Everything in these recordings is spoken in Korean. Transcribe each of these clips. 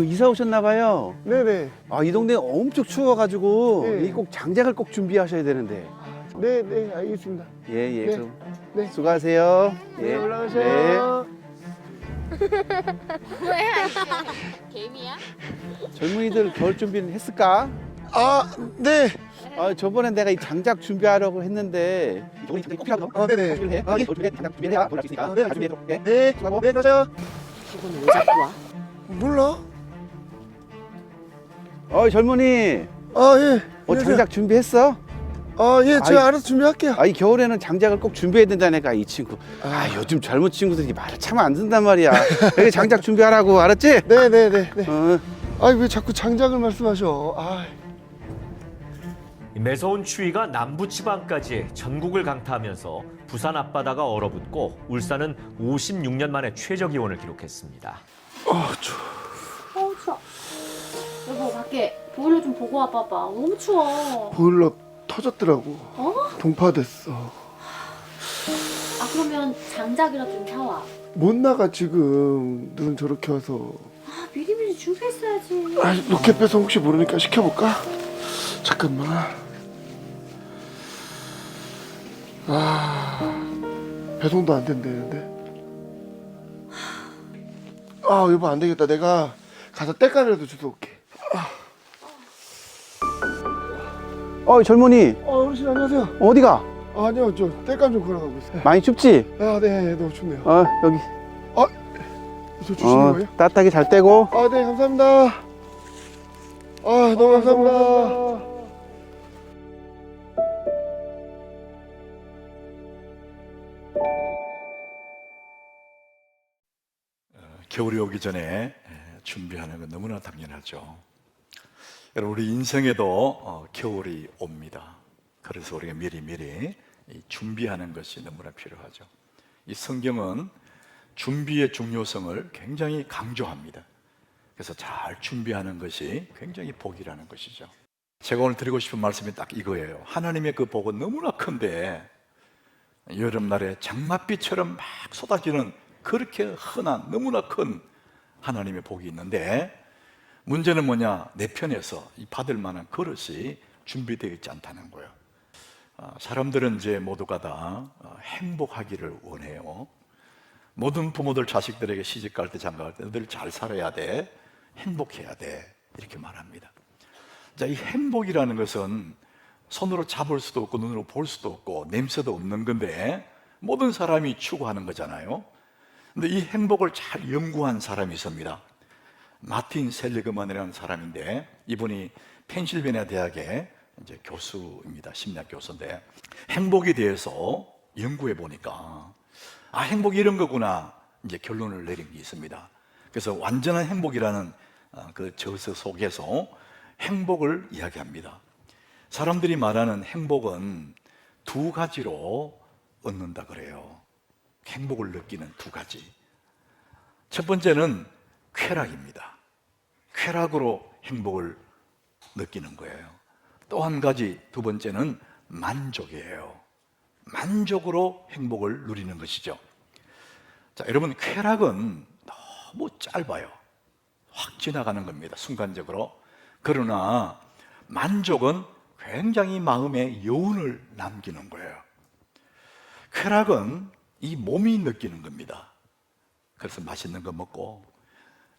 이사 오셨나 봐요. 네네. 이 동네 엄청 추워가지고 네. 꼭 장작을 꼭 준비하셔야 되는데. 네네, 알겠습니다. 예, 네. 그럼 네. 수고하세요. 네, 올라가세요. 뭐야 이게? 개미야? 젊은이들 겨울 준비는 했을까? 네. 저번에 내가 이 장작 준비하려고 했는데 이번에 장작이 꼭 필요하거든. 네네. 준비를 해. 겨울 준비해. 장작 준비해야 겨울 할수 있으니까. 네, 잘 준비해. 예. 네. 수고하고. 네, 가세요. 저건 왜 자꾸 와? 몰라? 젊은이. 예. 안녕하세요. 장작 준비했어? 예, 제가 알아서 준비할게요. 이 겨울에는 장작을 꼭 준비해야 된다니까 이 친구. 요즘 젊은 친구들이 말을 참 안 듣는단 말이야. 여기 장작 준비하라고 알았지? 네네네. 어. 왜 자꾸 장작을 말씀하셔? 매서운 추위가 남부지방까지 전국을 강타하면서 부산 앞바다가 얼어붙고 울산은 56년 만에 최저기온을 기록했습니다. 추워. 추워. 여보 밖에 보일러 좀 보고 와봐봐. 너무 추워. 보일러 터졌더라고. 동파됐어. 그러면 장작이라도 좀 사와. 못 나가 지금. 눈 저렇게 와서. 미리미리 준비했어야지. 로켓 배송 혹시 모르니까 시켜볼까? 잠깐만. 배송도 안 된대는데. 여보 안 되겠다. 내가 가서 땔감이라도 주워 올게. 젊은이 어르신 안녕하세요. 어디가? 아니요, 저 땔감 좀 걸어가고 있어요. 많이 춥지? 네, 너무 춥네요. 여기. 저 주시는 거예요? 따뜻하게 잘 떼고. 네, 감사합니다. 너무 감사합니다. 겨울이 오기 전에 준비하는 건 너무나 당연하죠. 여러분, 우리 인생에도 겨울이 옵니다. 그래서 우리가 미리미리 준비하는 것이 너무나 필요하죠. 이 성경은 준비의 중요성을 굉장히 강조합니다. 그래서 잘 준비하는 것이 굉장히 복이라는 것이죠. 제가 오늘 드리고 싶은 말씀이 딱 이거예요. 하나님의 그 복은 너무나 큰데 여름날에 장맛비처럼 막 쏟아지는 그렇게 흔한 너무나 큰 하나님의 복이 있는데, 문제는 뭐냐? 내 편에서 이 받을 만한 그릇이 준비되어 있지 않다는 거예요. 사람들은 이제 모두가 다 행복하기를 원해요. 모든 부모들 자식들에게 시집갈 때 장가갈 때 늘 잘 살아야 돼, 행복해야 돼, 이렇게 말합니다. 자, 이 행복이라는 것은 손으로 잡을 수도 없고 눈으로 볼 수도 없고 냄새도 없는 건데 모든 사람이 추구하는 거잖아요. 근데 이 행복을 잘 연구한 사람이 있습니다. 마틴 셀리그만이라는 사람인데, 이분이 펜실베니아 대학의 이제 교수입니다. 심리학 교수인데, 행복에 대해서 연구해 보니까 행복이 이런 거구나, 이제 결론을 내린 게 있습니다. 그래서 완전한 행복이라는 그 저서 속에서 행복을 이야기합니다. 사람들이 말하는 행복은 두 가지로 얻는다 그래요. 행복을 느끼는 두 가지. 첫 번째는 쾌락입니다. 쾌락으로 행복을 느끼는 거예요. 또 한 가지, 두 번째는 만족이에요. 만족으로 행복을 누리는 것이죠. 자, 여러분, 쾌락은 너무 짧아요. 확 지나가는 겁니다, 순간적으로. 그러나 만족은 굉장히 마음에 여운을 남기는 거예요. 쾌락은 이 몸이 느끼는 겁니다. 그래서 맛있는 거 먹고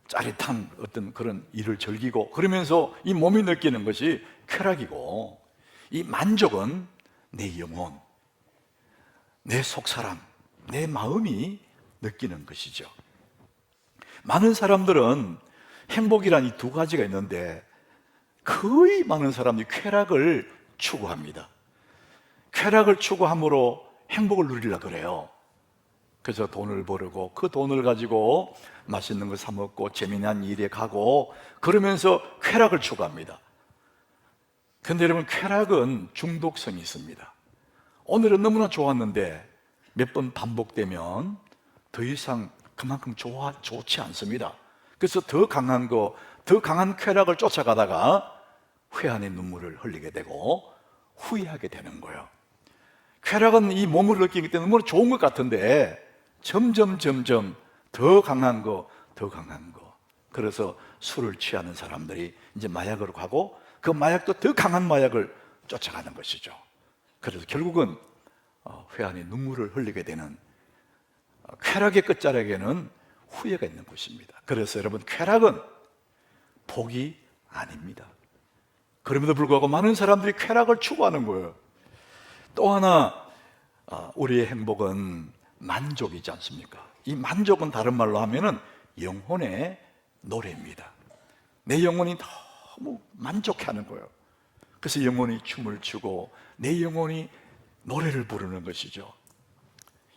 짜릿한 어떤 그런 일을 즐기고 그러면서 이 몸이 느끼는 것이 쾌락이고, 이 만족은 내 영혼, 내 속사람, 내 마음이 느끼는 것이죠. 많은 사람들은 행복이란 이 두 가지가 있는데 거의 많은 사람들이 쾌락을 추구합니다. 쾌락을 추구함으로 행복을 누리려고 그래요. 그래서 돈을 벌고 그 돈을 가지고 맛있는 거 사 먹고 재미난 일에 가고 그러면서 쾌락을 추구합니다. 근데 여러분, 쾌락은 중독성이 있습니다. 오늘은 너무나 좋았는데 몇 번 반복되면 더 이상 그만큼 좋지 않습니다. 그래서 더 강한 더 강한 쾌락을 쫓아가다가 회한의 눈물을 흘리게 되고 후회하게 되는 거예요. 쾌락은 이 몸을 느끼기 때문에 너무나 좋은 것 같은데 점점 더 강한 거. 그래서 술을 취하는 사람들이 이제 마약으로 가고 그 마약도 더 강한 마약을 쫓아가는 것이죠. 그래서 결국은 회한이 눈물을 흘리게 되는 쾌락의 끝자락에는 후회가 있는 것입니다. 그래서 여러분, 쾌락은 복이 아닙니다. 그럼에도 불구하고 많은 사람들이 쾌락을 추구하는 거예요. 또 하나 우리의 행복은 만족이지 않습니까? 이 만족은 다른 말로 하면은 영혼의 노래입니다. 내 영혼이 너무 만족해하는 거예요. 그래서 영혼이 춤을 추고 내 영혼이 노래를 부르는 것이죠.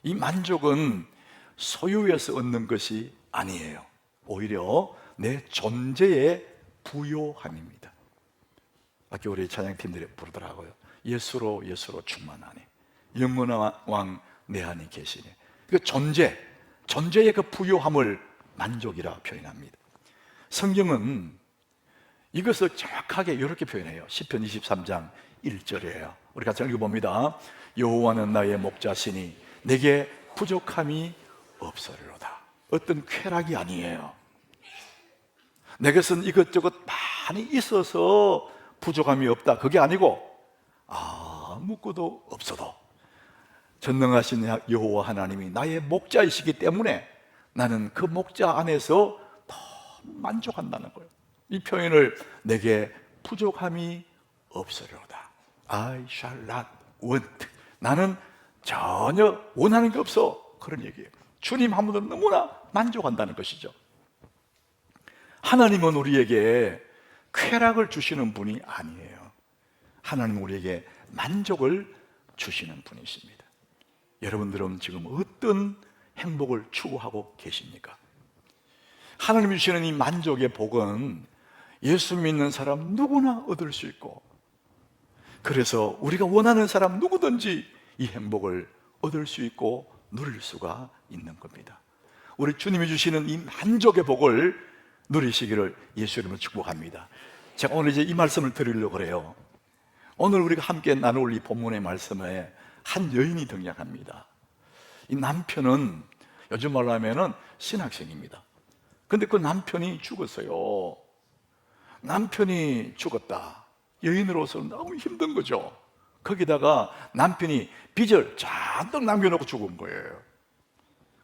이 만족은 소유에서 얻는 것이 아니에요. 오히려 내 존재의 부요함입니다. 아까 우리 찬양팀들이 부르더라고요. 예수로 충만하니 영원한 왕 내 안에 계시니. 그 존재의 그 부요함을 만족이라 표현합니다. 성경은 이것을 정확하게 이렇게 표현해요. 시편 23장 1절이에요. 우리 같이 읽어봅니다. 여호와는 나의 목자시니 내게 부족함이 없으리로다. 어떤 쾌락이 아니에요. 내게선 이것저것 많이 있어서 부족함이 없다, 그게 아니고 아무것도 없어도 전능하신 여호와 하나님이 나의 목자이시기 때문에 나는 그 목자 안에서 너무 만족한다는 거예요. 이 표현을 내게 부족함이 없으리로다. I shall not want. 나는 전혀 원하는 게 없어, 그런 얘기예요. 주님 한 분은 너무나 만족한다는 것이죠. 하나님은 우리에게 쾌락을 주시는 분이 아니에요. 하나님은 우리에게 만족을 주시는 분이십니다. 여러분들은 지금 어떤 행복을 추구하고 계십니까? 하나님이 주시는 이 만족의 복은 예수 믿는 사람 누구나 얻을 수 있고, 그래서 우리가 원하는 사람 누구든지 이 행복을 얻을 수 있고 누릴 수가 있는 겁니다. 우리 주님이 주시는 이 만족의 복을 누리시기를 예수 이름으로 축복합니다. 제가 오늘 이제 이 말씀을 드리려고 그래요. 오늘 우리가 함께 나눌 이 본문의 말씀에 한 여인이 등장합니다. 이 남편은 요즘 말로 하면은 신학생입니다. 근데 그 남편이 죽었어요. 남편이 죽었다. 여인으로서는 너무 힘든 거죠. 거기다가 남편이 빚을 잔뜩 남겨놓고 죽은 거예요.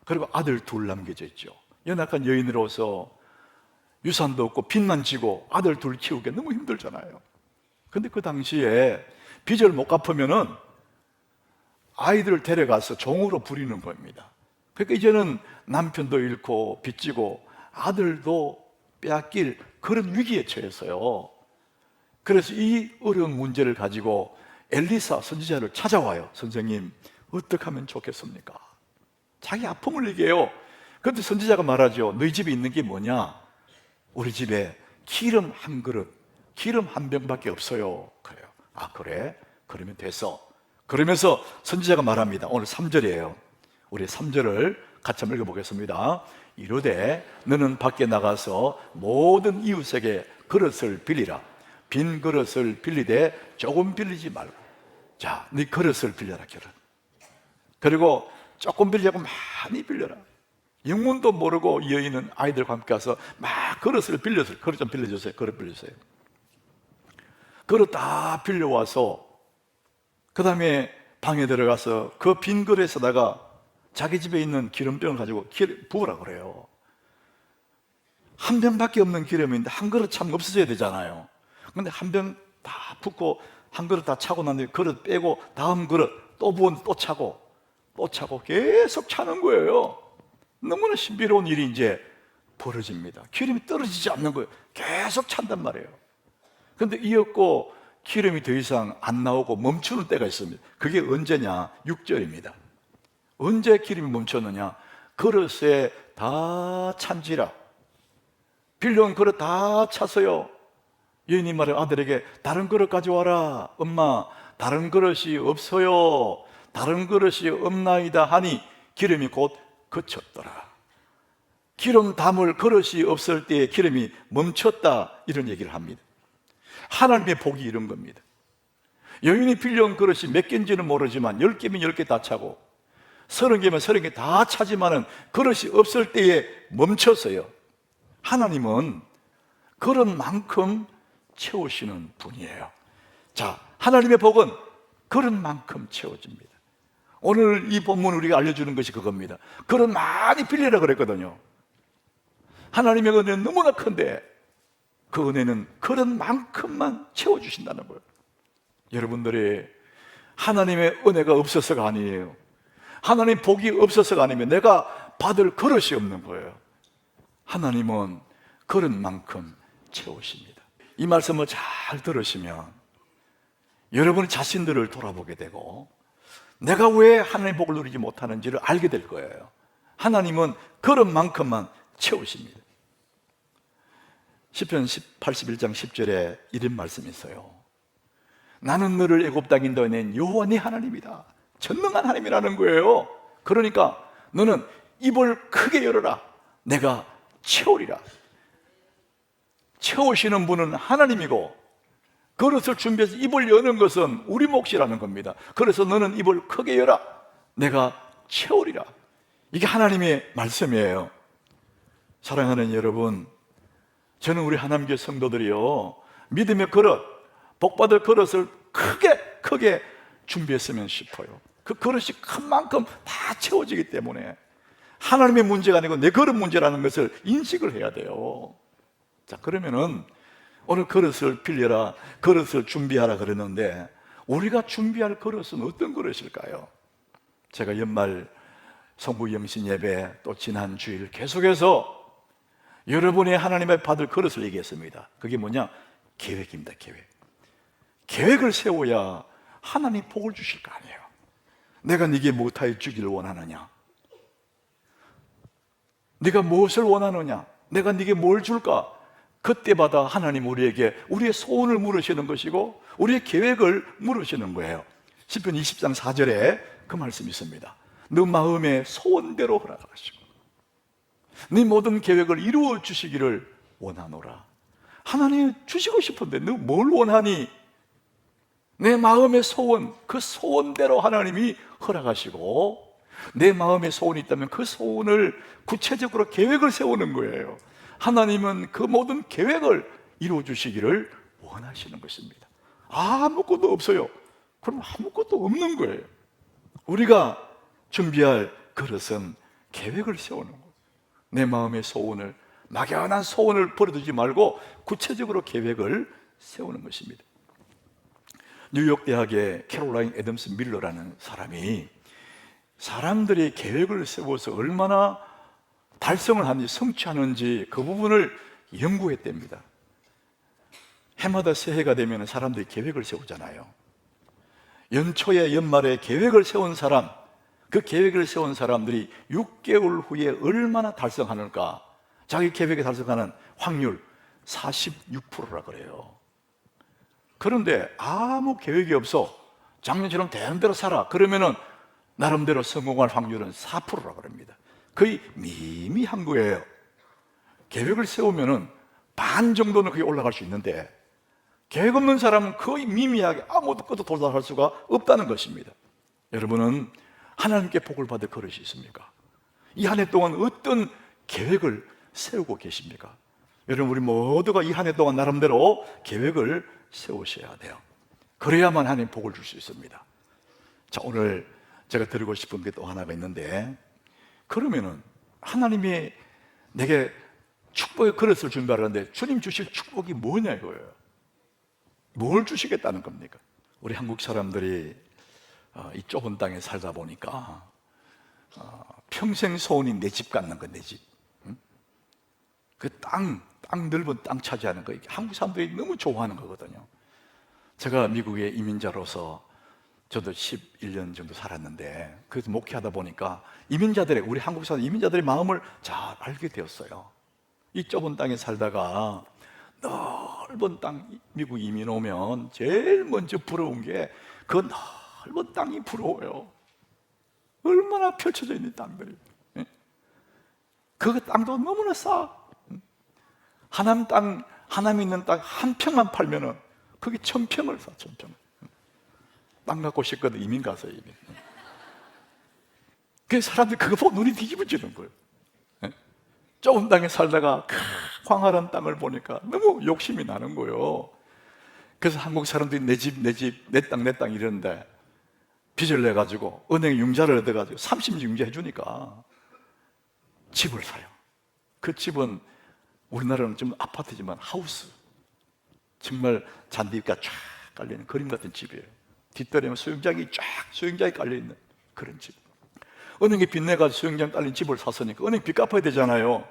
그리고 아들 둘 남겨져 있죠. 연약한 여인으로서 유산도 없고 빚만 지고 아들 둘 키우기 너무 힘들잖아요. 근데 그 당시에 빚을 못 갚으면은 아이들을 데려가서 종으로 부리는 겁니다. 그러니까 이제는 남편도 잃고 빚지고 아들도 빼앗길 그런 위기에 처했어요. 그래서 이 어려운 문제를 가지고 엘리사 선지자를 찾아와요. 선생님, 어떻게 하면 좋겠습니까? 자기 아픔을 얘기해요. 그런데 선지자가 말하죠. 너희 집에 있는 게 뭐냐? 우리 집에 기름 한 그릇, 기름 한 병밖에 없어요. 그래요. 아, 그래? 그러면 됐어. 그러면서 선지자가 말합니다. 오늘 3절이에요. 우리 3절을 같이 한번 읽어보겠습니다. 이르되 너는 밖에 나가서 모든 이웃에게 그릇을 빌리라. 빈 그릇을 빌리되 조금 빌리지 말고. 자, 네 그릇을 빌려라, 그릇. 그리고 조금 빌려고 많이 빌려라. 영문도 모르고 이 여인은 아이들과 함께 가서 막 그릇을 빌렸어요. 그릇 좀 빌려주세요. 그릇 빌려주세요. 그릇 다 빌려와서 그 다음에 방에 들어가서 그 빈 그릇에다가 자기 집에 있는 기름병을 가지고 부으라 그래요. 한 병밖에 없는 기름인데 한 그릇 참 없어져야 되잖아요. 근데 한 병 다 붓고 한 그릇 다 차고 난 뒤에 그릇 빼고 다음 그릇 또 부은 또 차고 계속 차는 거예요. 너무나 신비로운 일이 이제 벌어집니다. 기름이 떨어지지 않는 거예요. 계속 찬단 말이에요. 그런데 이었고 기름이 더 이상 안 나오고 멈추는 때가 있습니다. 그게 언제냐? 6절입니다. 언제 기름이 멈췄느냐? 그릇에 다 찬지라. 빌려온 그릇 다 찼어요. 여인이 말해 아들에게 다른 그릇 가져와라. 엄마, 다른 그릇이 없어요. 다른 그릇이 없나이다 하니 기름이 곧 그쳤더라. 기름 담을 그릇이 없을 때에 기름이 멈췄다, 이런 얘기를 합니다. 하나님의 복이 이런 겁니다. 여인이 빌려온 그릇이 몇 개인지는 모르지만 10개면 10개 다 차고 30개면 30개 다 차지만은 그릇이 없을 때에 멈췄어요. 하나님은 그런 만큼 채우시는 분이에요. 자, 하나님의 복은 그런 만큼 채워집니다. 오늘 이 본문 우리가 알려주는 것이 그겁니다. 그런 많이 빌리라 그랬거든요. 하나님의 은혜는 너무나 큰데 그 은혜는 그런 만큼만 채워주신다는 거예요. 여러분들이 하나님의 은혜가 없어서가 아니에요. 하나님 복이 없어서가 아니면 내가 받을 그릇이 없는 거예요. 하나님은 그런 만큼 채우십니다. 이 말씀을 잘 들으시면 여러분 자신들을 돌아보게 되고 내가 왜 하나님의 복을 누리지 못하는지를 알게 될 거예요. 하나님은 그런 만큼만 채우십니다. 시편 81장 10절에 이런 말씀이 있어요. 나는 너를 애굽 땅에 인도해낸 여호와 네 하나님이다. 전능한 하나님이라는 거예요. 그러니까 너는 입을 크게 열어라. 내가 채우리라. 채우시는 분은 하나님이고 그릇을 준비해서 입을 여는 것은 우리 몫이라는 겁니다. 그래서 너는 입을 크게 열어. 내가 채우리라. 이게 하나님의 말씀이에요. 사랑하는 여러분, 저는 우리 하나님교회 성도들이요, 믿음의 그릇, 복받을 그릇을 크게 준비했으면 싶어요. 그 그릇이 큰 만큼 다 채워지기 때문에 하나님의 문제가 아니고 내 그릇 문제라는 것을 인식을 해야 돼요. 자, 그러면은 오늘 그릇을 빌려라, 그릇을 준비하라 그랬는데 우리가 준비할 그릇은 어떤 그릇일까요? 제가 연말 성부 영신 예배 또 지난 주일 계속해서 여러분이 하나님의 받을 그릇을 얘기했습니다. 그게 뭐냐? 계획입니다. 계획을 세워야 하나님 복을 주실 거 아니에요. 내가 네게 무엇하여 주기를 원하느냐? 네가 무엇을 원하느냐? 내가 네게 뭘 줄까? 그때마다 하나님 우리에게 우리의 소원을 물으시는 것이고 우리의 계획을 물으시는 거예요. 시편 20장 4절에 그 말씀이 있습니다. 너 마음의 소원대로 허락하시고 네 모든 계획을 이루어 주시기를 원하노라. 하나님 주시고 싶은데 너 뭘 원하니? 내 마음의 소원, 그 소원대로 하나님이 허락하시고 내 마음의 소원이 있다면 그 소원을 구체적으로 계획을 세우는 거예요. 하나님은 그 모든 계획을 이루어 주시기를 원하시는 것입니다. 아무것도 없어요. 그럼 아무것도 없는 거예요. 우리가 준비할 그릇은 계획을 세우는 거예요. 내 마음의 소원을, 막연한 소원을 버려두지 말고 구체적으로 계획을 세우는 것입니다. 뉴욕 대학의 캐롤라인 애덤스 밀러라는 사람이 사람들이 계획을 세워서 얼마나 달성을 하는지, 성취하는지 그 부분을 연구했답니다. 해마다 새해가 되면 사람들이 계획을 세우잖아요. 연초에 연말에 계획을 세운 사람, 그 계획을 세운 사람들이 6개월 후에 얼마나 달성하는가? 자기 계획에 달성하는 확률 46%라 그래요. 그런데 아무 계획이 없어, 작년처럼 되는 대로 살아, 그러면은 나름대로 성공할 확률은 4%라 그럽니다. 거의 미미한 거예요. 계획을 세우면은 반 정도는 그게 올라갈 수 있는데 계획 없는 사람은 거의 미미하게 아무것도 도달할 수가 없다는 것입니다. 여러분은 하나님께 복을 받을 그릇이 있습니까? 이 한 해 동안 어떤 계획을 세우고 계십니까? 여러분, 우리 모두가 이 한 해 동안 나름대로 계획을 세우셔야 돼요. 그래야만 하나님 복을 줄 수 있습니다. 자, 오늘 제가 드리고 싶은 게 또 하나가 있는데, 그러면은 하나님이 내게 축복의 그릇을 준비하라는데 주님 주실 축복이 뭐냐 이거예요. 뭘 주시겠다는 겁니까? 우리 한국 사람들이 이 좁은 땅에 살다 보니까 평생 소원이 내 집 갖는 거, 내 집. 그 땅 넓은 땅 차지하는 거, 이게 한국 사람들이 너무 좋아하는 거거든요. 제가 미국의 이민자로서 저도 11년 정도 살았는데, 그래서 목회하다 보니까 우리 한국 사람 이민자들의 마음을 잘 알게 되었어요. 이 좁은 땅에 살다가 넓은 땅, 미국 이민 오면 제일 먼저 부러운 게 그 넓은 땅이 부러워요. 얼마나 펼쳐져 있는 땅들이. 그 땅도 너무나 싸. 하남 있는 땅 한 평만 팔면은 그게 1000평을 사, 1000평. 땅 갖고 싶거든, 이민 가서 이민. 그 사람들이 그거 보고 눈이 뒤집어지는 거예요. 좁은 땅에 살다가 그 광활한 땅을 보니까 너무 욕심이 나는 거예요. 그래서 한국 사람들이 내 집, 내 집, 내 땅, 내 땅 이러는데 빚을 내가지고 은행 융자를 얻어가지고 30융자 해주니까 집을 사요. 그 집은 우리나라는 좀 아파트지만 하우스, 정말 잔디가 쫙 깔려있는 그림 같은 집이에요. 뒷다리에 수영장이 쫙 수영장이 깔려있는 그런 집. 은행에 빚 내가지고 수영장 깔린 집을 샀으니까 은행 빚 갚아야 되잖아요.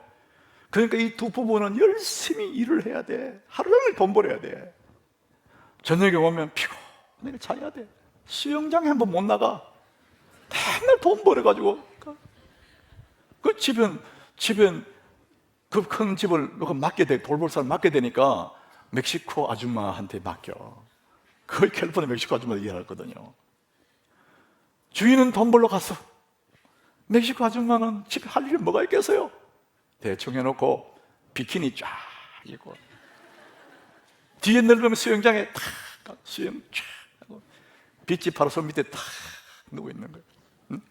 그러니까 이 두 부부는 열심히 일을 해야 돼. 하루 종일 돈 벌어야 돼. 저녁에 오면 피곤하게 자야 돼. 수영장에 한번 못 나가. 맨날 돈 벌어가지고. 그 집은 그 큰 집을 누가 맡게 돼, 돌볼 사람 맡게 되니까 멕시코 아줌마한테 맡겨. 거의 캘리포니아 멕시코 아줌마도 일하거든요. 주인은 돈 벌러 갔어. 멕시코 아줌마는 집에 할 일이 뭐가 있겠어요? 대충 해놓고 비키니 쫙 입고 뒤에 넓으면 수영장에 탁 수영 쫙 하고 빗지 파라솔 밑에 탁 누워 있는 거예요. 응?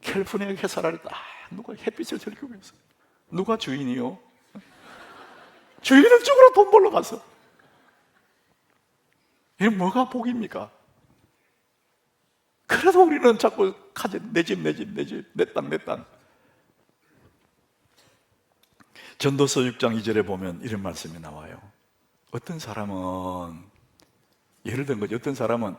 캘리포니아 회사 아래 딱 누가 햇빛을 들이고 있어요. 누가 주인이요? 주인은 쪽으로 돈 벌러 갔어. 이게 뭐가 복입니까? 그래서 우리는 자꾸 내 집, 내 집, 내 집, 내 땅, 내 땅. 전도서 6장 2절에 보면 이런 말씀이 나와요. 어떤 사람은, 예를 든 거죠. 어떤 사람은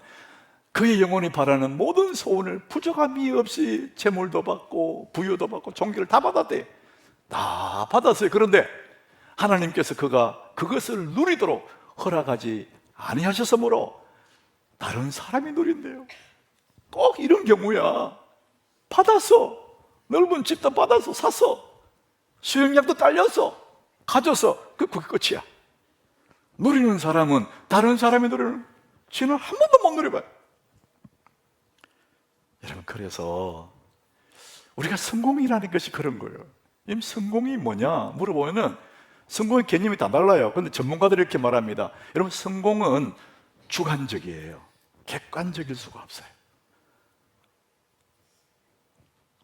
그의 영혼이 바라는 모든 소원을 부족함이 없이 재물도 받고 부유도 받고 종기를 다 받았대. 다 받았어요. 그런데 하나님께서 그가 그것을 누리도록 허락하지 아니하셨으므로 다른 사람이 누린대요. 꼭 이런 경우야. 받았어. 넓은 집도 받았어. 샀어. 수영장도 딸렸어. 가졌어. 그게 끝이야. 누리는 사람은 다른 사람이 누리는 지는 한 번도 못 누려봐요. 여러분, 그래서 우리가 성공이라는 것이 그런 거예요. 이 성공이 뭐냐 물어보면은 성공의 개념이 다 달라요. 그런데 전문가들이 이렇게 말합니다. 여러분, 성공은 주관적이에요. 객관적일 수가 없어요.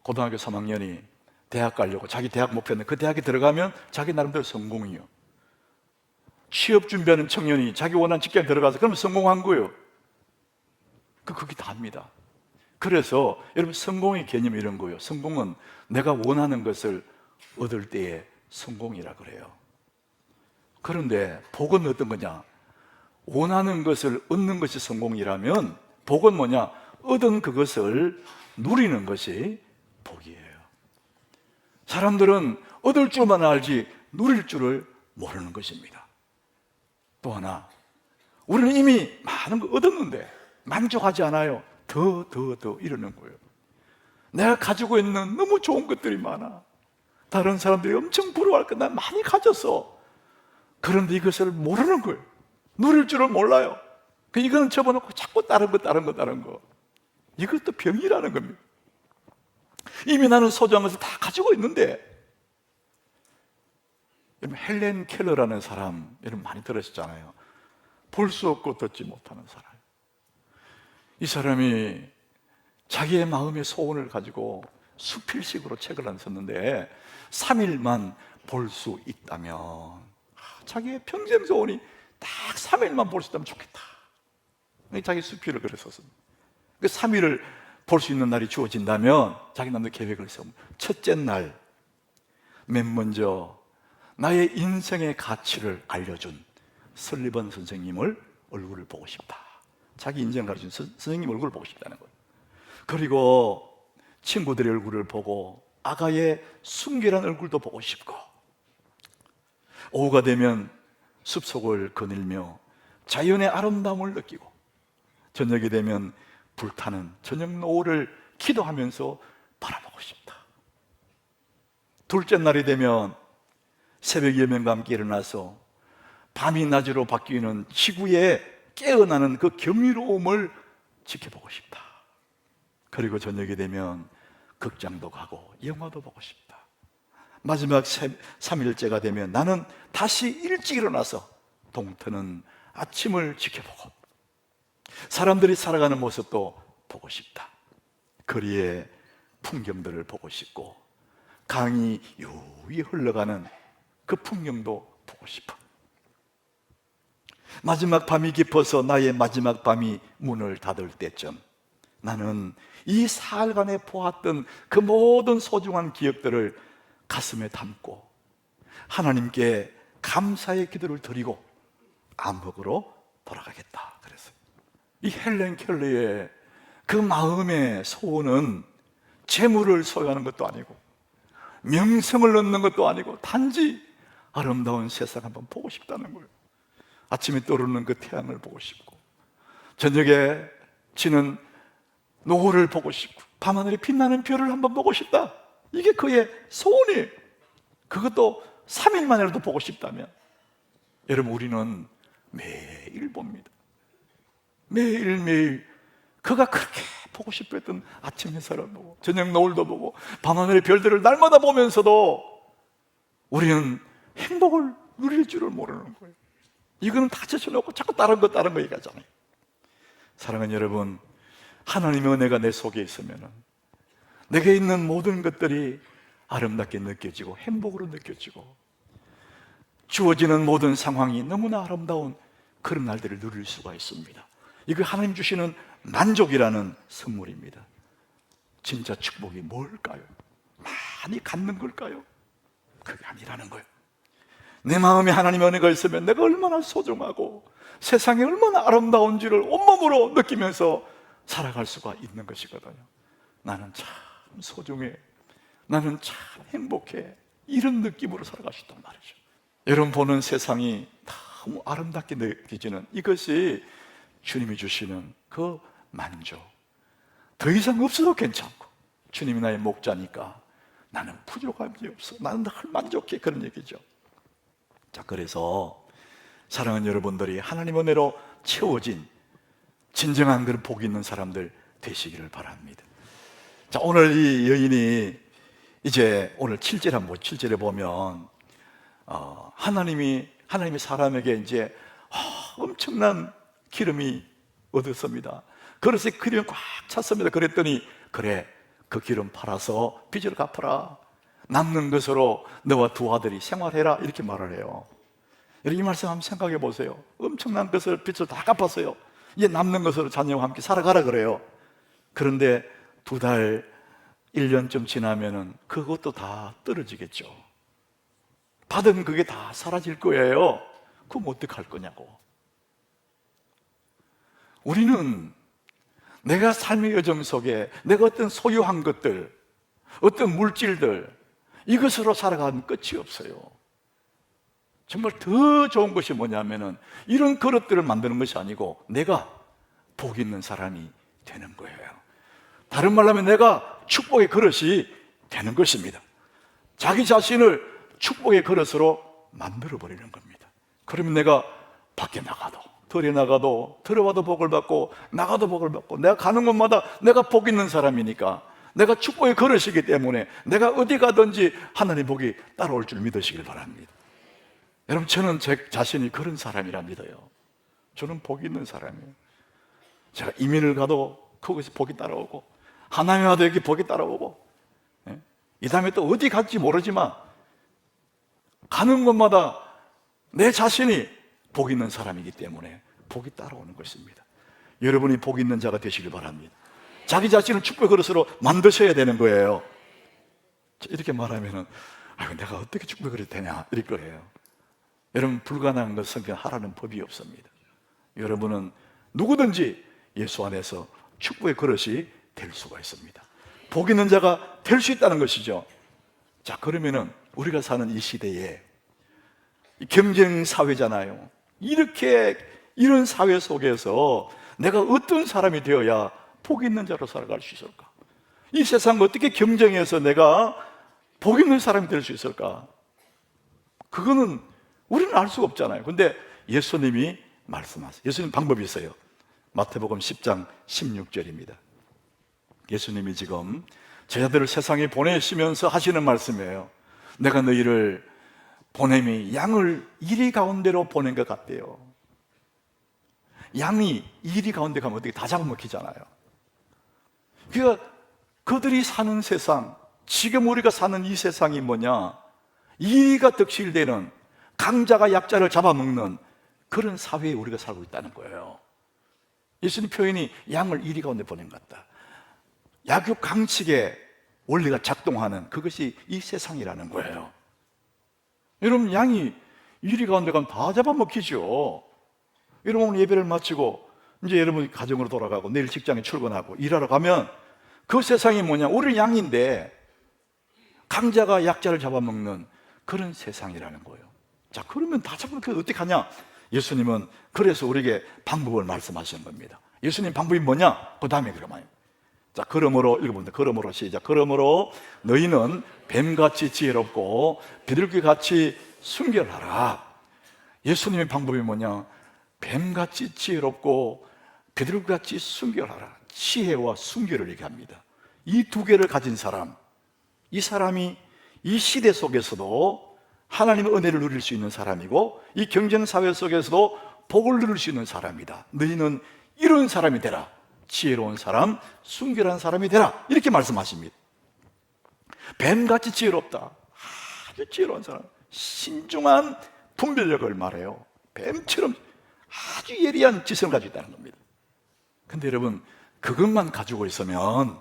고등학교 3학년이 대학 가려고 자기 대학 목표는 그 대학에 들어가면 자기 나름대로 성공이요. 취업 준비하는 청년이 자기 원하는 직장에 들어가서 그러면 성공한 거예요. 그게 다입니다. 그래서 여러분, 성공의 개념이 이런 거예요. 성공은 내가 원하는 것을 얻을 때의 성공이라 그래요. 그런데 복은 어떤 거냐? 원하는 것을 얻는 것이 성공이라면 복은 뭐냐? 얻은 그것을 누리는 것이 복이에요. 사람들은 얻을 줄만 알지 누릴 줄을 모르는 것입니다. 또 하나, 우리는 이미 많은 거 얻었는데 만족하지 않아요. 더 이러는 거예요. 내가 가지고 있는 너무 좋은 것들이 많아. 다른 사람들이 엄청 부러워할 거 난 많이 가졌어. 그런데 이것을 모르는 거예요. 누릴 줄을 몰라요. 이거는 접어놓고 자꾸 다른 거. 이것도 병이라는 겁니다. 이미 나는 소중한 것을 다 가지고 있는데. 여러분, 헬렌 켈러라는 사람 여러분 많이 들으셨잖아요. 볼 수 없고 듣지 못하는 사람. 이 사람이 자기의 마음의 소원을 가지고 수필식으로 책을 안 썼는데 3일만 볼 수 있다면, 자기의 평생 소원이 딱 3일만 볼 수 있다면 좋겠다. 자기 수필을 그랬었습니다. 그 3일을 볼 수 있는 날이 주어진다면 자기 남들 계획을 세우면 첫째 날, 맨 먼저 나의 인생의 가치를 알려준 설리번 선생님을 얼굴을 보고 싶다. 자기 인생을 가르친 선생님 얼굴을 보고 싶다는 거예요. 그리고 친구들의 얼굴을 보고 아가의 순결한 얼굴도 보고 싶고, 오후가 되면 숲속을 거닐며 자연의 아름다움을 느끼고, 저녁이 되면 불타는 저녁 노을을 기도하면서 바라보고 싶다. 둘째 날이 되면 새벽 예명과 함께 일어나서 밤이 낮으로 바뀌는 지구에 깨어나는 그 경이로움을 지켜보고 싶다. 그리고 저녁이 되면 극장도 가고 영화도 보고 싶다. 마지막 3일째가 되면 나는 다시 일찍 일어나서 동트는 아침을 지켜보고 사람들이 살아가는 모습도 보고 싶다. 거리의 풍경들을 보고 싶고 강이 유유히 흘러가는 그 풍경도 보고 싶어. 마지막 밤이 깊어서 나의 마지막 밤이 문을 닫을 때쯤 나는 이 사흘간에 보았던 그 모든 소중한 기억들을 가슴에 담고 하나님께 감사의 기도를 드리고 암흑으로 돌아가겠다 그랬어요. 이 헬렌 켈러의 그 마음의 소원은 재물을 소유하는 것도 아니고 명성을 얻는 것도 아니고 단지 아름다운 세상 한번 보고 싶다는 거예요. 아침에 떠오르는 그 태양을 보고 싶고 저녁에 지는 노을을 보고 싶고 밤하늘에 빛나는 별을 한번 보고 싶다. 이게 그의 소원이에요. 그것도 3일 만이라도 보고 싶다면 여러분 우리는 매일 봅니다. 매일매일 그가 그렇게 보고 싶어 했던 아침 햇살을 보고 저녁 노을도 보고 밤하늘의 별들을 날마다 보면서도 우리는 행복을 누릴 줄을 모르는 거예요. 이거는 다 제쳐놓고 자꾸 다른 거 얘기하잖아요. 사랑하는 여러분, 하나님의 은혜가 내 속에 있으면 내게 있는 모든 것들이 아름답게 느껴지고 행복으로 느껴지고 주어지는 모든 상황이 너무나 아름다운 그런 날들을 누릴 수가 있습니다. 이거 하나님 주시는 만족이라는 선물입니다. 진짜 축복이 뭘까요? 많이 갖는 걸까요? 그게 아니라는 거예요. 내 마음에 하나님의 은혜가 있으면 내가 얼마나 소중하고 세상에 얼마나 아름다운지를 온몸으로 느끼면서 살아갈 수가 있는 것이거든요. 나는 참 소중해, 나는 참 행복해, 이런 느낌으로 살아가셨단 말이죠. 여러분 보는 세상이 너무 아름답게 느껴지는 이것이 주님이 주시는 그 만족. 더 이상 없어도 괜찮고 주님이 나의 목자니까 나는 부족함이 없어, 나는 늘 만족해, 그런 얘기죠. 자, 그래서 사랑하는 여러분들이 하나님의 은혜로 채워진 진정한 그런 복이 있는 사람들 되시기를 바랍니다. 자, 오늘 이 여인이 이제 오늘 7절 한번 7절에 보면 하나님이 사람에게 이제 엄청난 기름이 얻었습니다. 그릇에 기름이 꽉 찼습니다. 그랬더니 그래, 그 기름 팔아서 빚을 갚아라, 남는 것으로 너와 두 아들이 생활해라, 이렇게 말을 해요. 여러분 이 말씀 한번 생각해 보세요. 엄청난 것을 빚을 다 갚았어요. 이제 남는 것으로 자녀와 함께 살아가라 그래요. 그런데 2달 1년쯤 지나면은 그것도 다 떨어지겠죠. 받은 그게 다 사라질 거예요. 그럼 어떡할 거냐고. 우리는 내가 삶의 여정 속에 내가 어떤 소유한 것들, 어떤 물질들, 이것으로 살아가는 끝이 없어요. 정말 더 좋은 것이 뭐냐면은 이런 그릇들을 만드는 것이 아니고 내가 복 있는 사람이 되는 거예요. 다른 말로 하면 내가 축복의 그릇이 되는 것입니다. 자기 자신을 축복의 그릇으로 만들어 버리는 겁니다. 그러면 내가 밖에 나가도, 들에 나가도, 들어와도 복을 받고 나가도 복을 받고, 내가 가는 곳마다 내가 복 있는 사람이니까, 내가 축복의 그릇이기 때문에 내가 어디 가든지 하나님의 복이 따라올 줄 믿으시길 바랍니다. 여러분, 저는 제 자신이 그런 사람이라 믿어요. 저는 복이 있는 사람이에요. 제가 이민을 가도 거기서 복이 따라오고, 하나님에 와도 여기 복이 따라오고, 이 다음에 또 어디 갈지 모르지만 가는 곳마다 내 자신이 복 있는 사람이기 때문에 복이 따라오는 것입니다. 여러분이 복 있는 자가 되시길 바랍니다. 자기 자신을 축복의 그릇으로 만드셔야 되는 거예요. 이렇게 말하면은 내가 어떻게 축복의 그릇이 되냐 이럴 거예요. 여러분, 불가능한 것은 그냥 하라는 법이 없습니다. 여러분은 누구든지 예수 안에서 축복의 그릇이 될 수가 있습니다. 복 있는 자가 될 수 있다는 것이죠. 자, 그러면은 우리가 사는 이 시대에 경쟁 사회잖아요. 이런 사회 속에서 내가 어떤 사람이 되어야 복 있는 자로 살아갈 수 있을까? 이 세상 어떻게 경쟁해서 내가 복 있는 사람이 될 수 있을까? 그거는 우리는 알 수가 없잖아요. 근데 예수님이 말씀하세요. 예수님 방법이 있어요. 마태복음 10장 16절입니다. 예수님이 지금 제자들을 세상에 보내시면서 하시는 말씀이에요. 내가 너희를 보냄이 양을 이리 가운데로 보낸 것 같대요. 양이 이리 가운데 가면 어떻게 다 잡아먹히잖아요. 그러니까 그들이 사는 세상, 지금 우리가 사는 이 세상이 뭐냐? 이의가 득실되는, 강자가 약자를 잡아먹는 그런 사회에 우리가 살고 있다는 거예요. 예수님 표현이 양을 이리 가운데 보낸 것 같다. 약육 강칙의 원리가 작동하는 그것이 이 세상이라는 거예요. 여러분, 양이 이리 가운데 가면 다 잡아먹히죠. 여러분, 오늘 예배를 마치고 이제 여러분 가정으로 돌아가고 내일 직장에 출근하고 일하러 가면 그 세상이 뭐냐? 우리는 양인데 강자가 약자를 잡아먹는 그런 세상이라는 거예요. 자, 그러면 다 잡아먹히면 어떻게 하냐? 예수님은 그래서 우리에게 방법을 말씀하시는 겁니다. 예수님 방법이 뭐냐? 그 다음에 그러면, 자, 그러므로 읽어봅니다. 그러므로 시작. 그러므로 너희는 뱀같이 지혜롭고 비둘기같이 순결하라. 예수님의 방법이 뭐냐? 뱀같이 지혜롭고 비둘기같이 순결하라. 지혜와 순결을 얘기합니다. 이 두 개를 가진 사람, 이 사람이 이 시대 속에서도 하나님의 은혜를 누릴 수 있는 사람이고 이 경쟁 사회 속에서도 복을 누릴 수 있는 사람이다. 너희는 이런 사람이 되라. 지혜로운 사람, 순결한 사람이 되라. 이렇게 말씀하십니다. 뱀같이 지혜롭다. 아주 지혜로운 사람, 신중한 분별력을 말해요. 뱀처럼 아주 예리한 지성을 가지고 있다는 겁니다. 근데 여러분, 그것만 가지고 있으면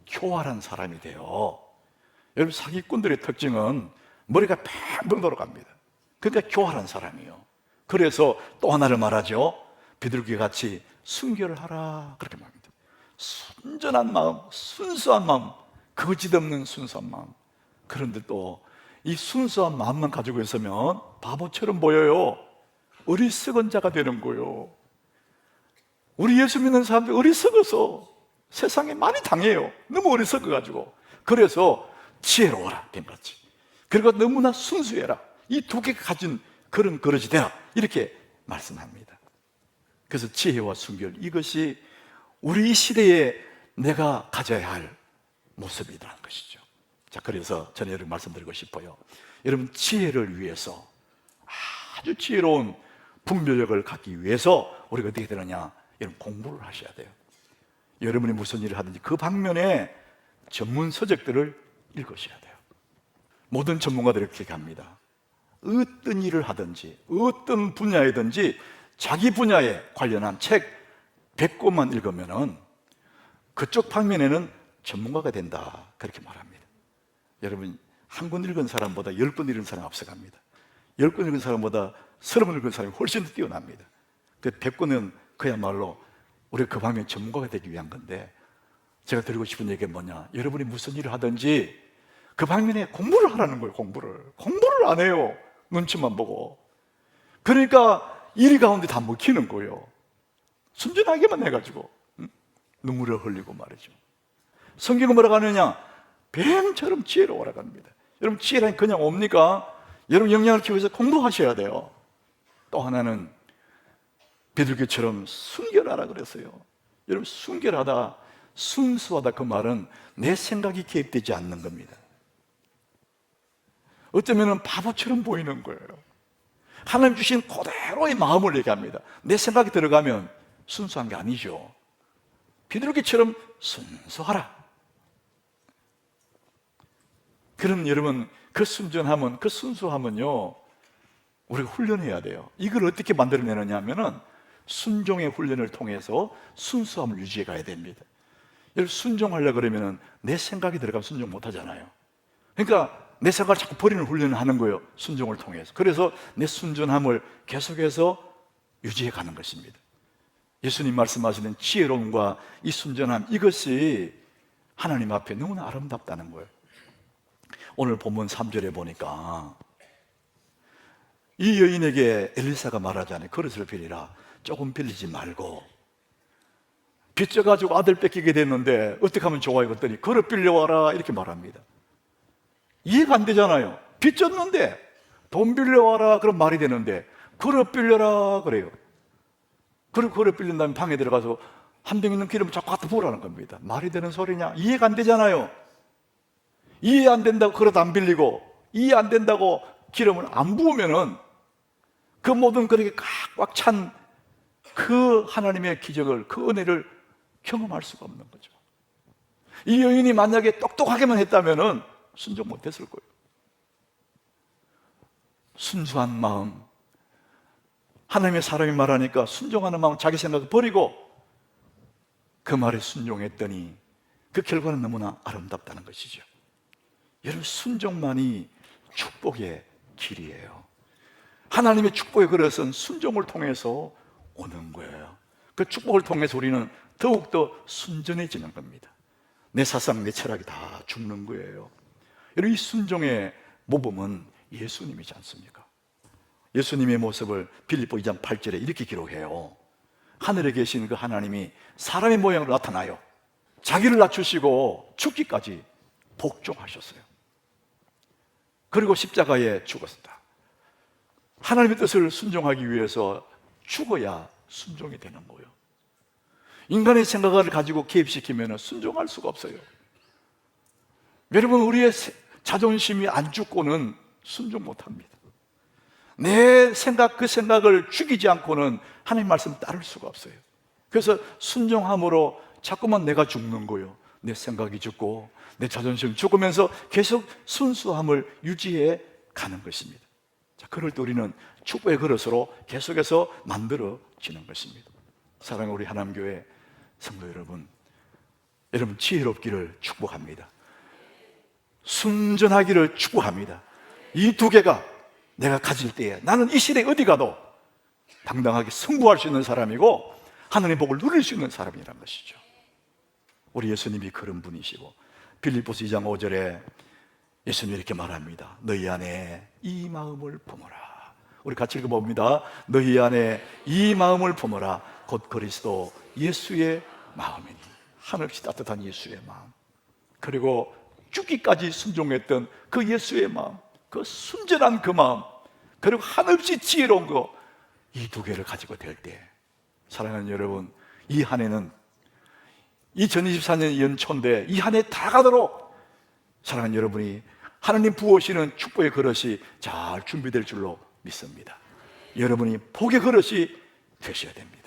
교활한 사람이 돼요. 여러분, 사기꾼들의 특징은 머리가 팽팽 돌아갑니다. 그러니까 교활한 사람이에요. 그래서 또 하나를 말하죠. 비둘기같이 순결을 하라, 그렇게 말합니다. 순전한 마음, 순수한 마음, 거짓 없는 순수한 마음. 그런데 또 이 순수한 마음만 가지고 있으면 바보처럼 보여요. 어리석은 자가 되는 거예요. 우리 예수 믿는 사람들 어리석어서 세상에 많이 당해요. 너무 어리석어가지고. 그래서 지혜로워라, 뱀같이. 그리고 너무나 순수해라. 이 두 개가 가진 그런 그릇이 되라, 이렇게 말씀합니다. 그래서 지혜와 순결, 이것이 우리 시대에 내가 가져야 할 모습이라는 것이죠. 자, 그래서 저는 여러분 말씀드리고 싶어요. 여러분, 지혜를 위해서, 아주 지혜로운 분별력을 갖기 위해서 우리가 어떻게 되느냐? 여러분, 공부를 하셔야 돼요. 여러분이 무슨 일을 하든지 그 방면에 전문 서적들을 읽으셔야 돼요. 모든 전문가들이 그렇게 합니다. 어떤 일을 하든지 어떤 분야이든지 자기 분야에 관련한 책 100권만 읽으면은 그쪽 방면에는 전문가가 된다, 그렇게 말합니다. 여러분, 한 권 읽은 사람보다 10권 읽은 사람이 앞서갑니다. 10권 읽은 사람보다 30권 읽은 사람이 훨씬 더 뛰어납니다. 그 100권은 그야말로 우리가 그 방면 전문가가 되기 위한 건데, 제가 드리고 싶은 얘기가 뭐냐? 여러분이 무슨 일을 하든지 그 방면에 공부를 하라는 거예요. 공부를 안 해요. 눈치만 보고. 그러니까 일 가운데 다 먹히는 거예요. 순진하게만 해가지고 눈물을 흘리고 말이죠. 성경은 뭐라고 하느냐? 뱀처럼 지혜로워라고 합니다. 여러분, 지혜라니 그냥 옵니까? 여러분, 역량을 키우기 위해서 공부하셔야 돼요. 또 하나는 비둘기처럼 순결하라 그랬어요. 여러분, 순결하다, 순수하다, 그 말은 내 생각이 개입되지 않는 겁니다. 어쩌면 바보처럼 보이는 거예요. 하나님 주신 그대로의 마음을 얘기합니다. 내 생각이 들어가면 순수한 게 아니죠. 비둘기처럼 순수하라. 그럼 여러분, 그 순전함은, 그 순수함은요, 우리가 훈련해야 돼요. 이걸 어떻게 만들어내느냐 하면은 순종의 훈련을 통해서 순수함을 유지해 가야 됩니다. 여러분, 순종하려고 그러면은 내 생각이 들어가면 순종 못 하잖아요. 그러니까 내 생각을 자꾸 버리는 훈련을 하는 거예요. 순종을 통해서. 그래서 내 순전함을 계속해서 유지해 가는 것입니다. 예수님 말씀하시는 지혜로움과 이 순전함, 이것이 하나님 앞에 너무나 아름답다는 거예요. 오늘 본문 3절에 보니까 이 여인에게 엘리사가 말하자니 그릇을 빌리라. 조금 빌리지 말고, 빚져가지고 아들 뺏기게 됐는데 어떻게 하면 좋아요? 그랬더니 그릇 빌려와라, 이렇게 말합니다. 이해가 안 되잖아요. 빚졌는데 돈 빌려와라, 그럼 말이 되는데 그릇 빌려라 그래요. 그리고 그릇 빌린 다음에 방에 들어가서 한 병 있는 기름을 자꾸 갖다 부으라는 겁니다. 말이 되는 소리냐? 이해가 안 되잖아요. 이해 안 된다고 그릇 안 빌리고, 이해 안 된다고 기름을 안 부으면은 그 모든 그렇게 꽉꽉 찬 그 하나님의 기적을, 그 은혜를 경험할 수가 없는 거죠. 이 여인이 만약에 똑똑하게만 했다면 순종 못했을 거예요. 순수한 마음, 하나님의 사람이 말하니까 순종하는 마음, 자기 생각을 버리고 그 말에 순종했더니 그 결과는 너무나 아름답다는 것이죠. 여러분, 순종만이 축복의 길이에요. 하나님의 축복의 그릇은 순종을 통해서 오는 거예요. 그 축복을 통해서 우리는 더욱더 순전해지는 겁니다. 내 사상, 내 철학이 다 죽는 거예요. 여러분, 이 순종의 모범은 예수님이지 않습니까? 예수님의 모습을 빌립보 2장 8절에 이렇게 기록해요. 하늘에 계신 그 하나님이 사람의 모양으로 나타나요. 자기를 낮추시고 죽기까지 복종하셨어요. 그리고 십자가에 죽었다. 하나님의 뜻을 순종하기 위해서 죽어야 순종이 되는 거예요. 인간의 생각을 가지고 개입시키면 순종할 수가 없어요. 여러분, 우리의 자존심이 안 죽고는 순종 못합니다. 내 생각, 그 생각을 죽이지 않고는 하나님 말씀 따를 수가 없어요. 그래서 순종함으로 자꾸만 내가 죽는 거예요. 내 생각이 죽고 내 자존심이 죽으면서 계속 순수함을 유지해 가는 것입니다. 자, 그럴 때 우리는 축복의 그릇으로 계속해서 만들어지는 것입니다. 사랑하는 우리 하나님교회 성도 여러분, 여러분 지혜롭기를 축복합니다. 순전하기를 축복합니다. 이 두 개가 내가 가질 때에 나는 이 시대에 어디 가도 당당하게 승부할 수 있는 사람이고 하나님의 복을 누릴 수 있는 사람이라는 것이죠. 우리 예수님이 그런 분이시고 빌립보서 2장 5절에 예수님이 이렇게 말합니다. 너희 안에 이 마음을 품어라. 우리 같이 읽어봅니다. 너희 안에 이 마음을 품어라. 곧 그리스도 예수의 마음이니. 한없이 따뜻한 예수의 마음, 그리고 죽기까지 순종했던 그 예수의 마음, 그 순전한 그 마음, 그리고 한없이 지혜로운 거, 이 두 개를 가지고 될 때, 사랑하는 여러분, 이 한 해는 2024년 연초인데 이 한 해 다 가도록 사랑하는 여러분이 하나님 부어시는 축복의 그릇이 잘 준비될 줄로 믿습니다. 여러분이 복의 그릇이 되셔야 됩니다.